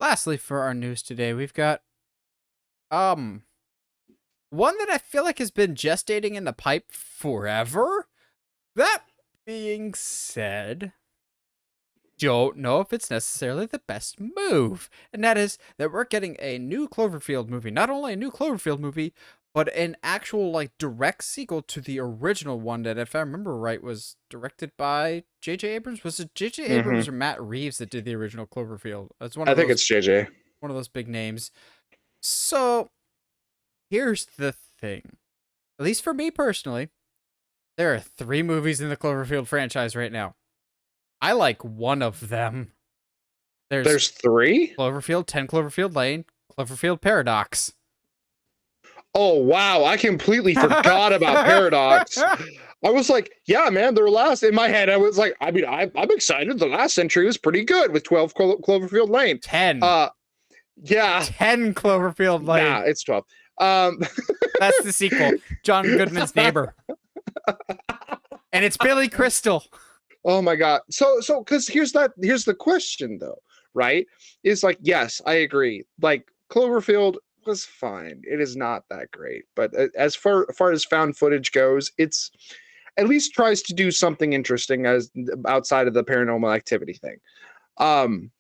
Lastly, for our news today, we've got um one that I feel like has been gestating in the pipe forever. That being said, don't know if it's necessarily the best move. And that is that we're getting a new Cloverfield movie. Not only a new Cloverfield movie, but an actual direct sequel to the original one that, if I remember right, was directed by J.J. Abrams. Was it J.J. Abrams or Matt Reeves that did the original Cloverfield? It's I think it's JJ. one of those big names. So here's the thing. At least for me personally, there are 3 movies in the Cloverfield franchise right now. I like one of them. There's 3? Cloverfield, 10 Cloverfield Lane, Cloverfield Paradox. Oh, wow. I completely forgot about Paradox. I was like, yeah, man, their last, in my head, I was like, I'm excited. The last century was pretty good with 12 Cloverfield Lane. 10. Yeah. 10 Cloverfield Lane. Nah, it's 12. That's the sequel. John Goodman's neighbor. And it's Billy Crystal. Oh my God. So, because here's the question though, right? Is like, yes, I agree. Like Cloverfield was fine. It is not that great, but as far as found footage goes, it's at least tries to do something interesting as outside of the paranormal activity thing. 10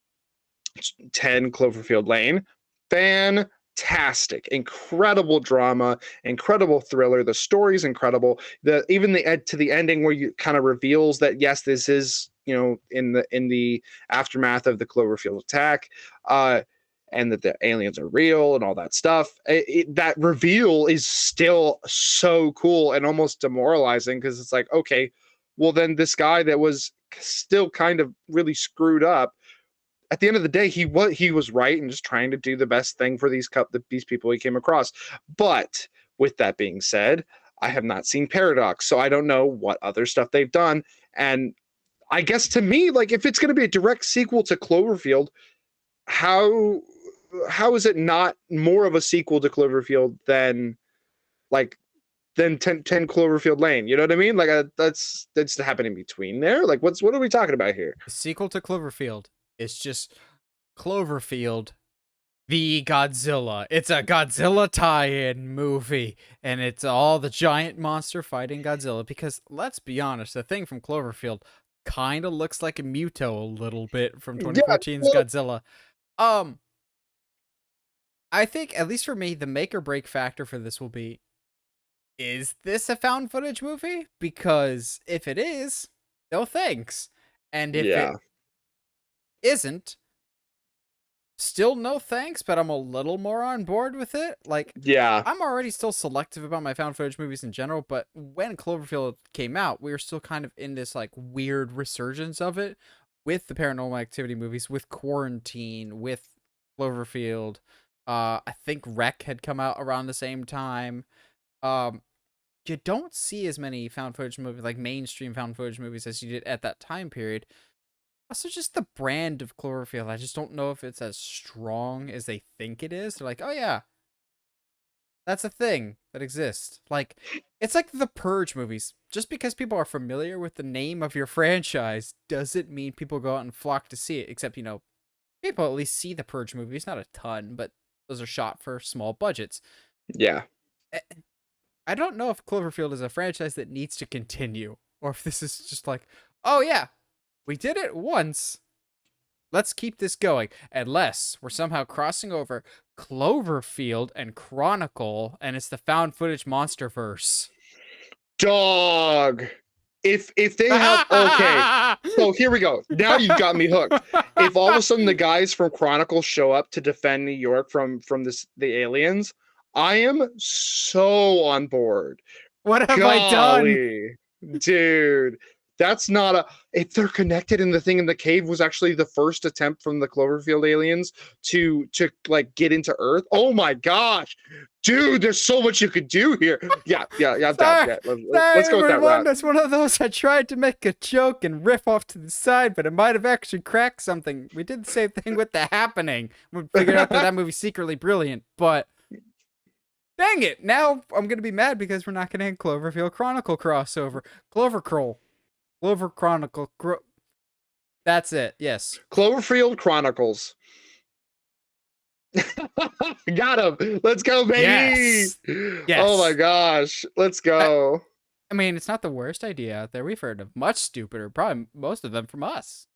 Cloverfield Lane, fantastic, incredible drama, incredible thriller. The story's incredible. Even to the ending where you kind of reveals that yes, this is in the aftermath of the Cloverfield attack, and that the aliens are real and all that stuff. That reveal is still so cool and almost demoralizing because it's like, okay, well then this guy that was still kind of really screwed up, at the end of the day, he was right and just trying to do the best thing for these people he came across. But with that being said, I have not seen Paradox, so I don't know what other stuff they've done. And I guess to me, like if it's going to be a direct sequel to Cloverfield, how is it not more of a sequel to Cloverfield than 10 Cloverfield Lane? You know what I mean? Like that's happening between there. Like what are we talking about here? The sequel to Cloverfield. It's just Cloverfield v Godzilla. It's a Godzilla tie-in movie, and it's all the giant monster fighting Godzilla. Because let's be honest, the thing from Cloverfield kind of looks like a Muto a little bit from 2014's Godzilla. I think, at least for me, the make or break factor for this will be, is this a found footage movie? Because if it is, no thanks. And if it isn't, still no thanks, but I'm a little more on board with it. Like, yeah, I'm already still selective about my found footage movies in general, but when Cloverfield came out, we were still kind of in this like weird resurgence of it with the paranormal activity movies, with Quarantine, with Cloverfield. I think Wreck had come out around the same time. You don't see as many found footage movies, like mainstream found footage movies, as you did at that time period. Also, just the brand of Cloverfield, I just don't know if it's as strong as they think it is. They're like, oh yeah, that's a thing that exists. Like, it's like the Purge movies. Just because people are familiar with the name of your franchise doesn't mean people go out and flock to see it. Except, people at least see the Purge movies. Not a ton, but those are shot for small budgets. Yeah. I don't know if Cloverfield is a franchise that needs to continue, or if this is just like, oh yeah, we did it once, let's keep this going. Unless we're somehow crossing over Cloverfield and Chronicle, and it's the found footage monsterverse. Dog. If they have, okay, so here we go. Now you've got me hooked. If all of a sudden the guys from Chronicle show up to defend New York from the aliens, I am so on board. What have I done? Dude, that's not a... If they're connected and the thing in the cave was actually the first attempt from the Cloverfield aliens to like get into Earth. Oh my gosh. Dude, there's so much you could do here. Yeah. I'm down. Yeah, let's go with that route. That's one of those I tried to make a joke and riff off to the side, but it might have actually cracked something. We did the same thing with The Happening. We figured out that movie's secretly brilliant, but dang it. Now I'm going to be mad because we're not going to have Cloverfield Chronicle crossover. Clover Chronicle. That's it. Yes. Cloverfield Chronicles. Got him. Let's go, baby. Yes. Oh my Yes. gosh. Let's I, go. I mean, it's not the worst idea out there. We've heard of much stupider, probably most of them from us.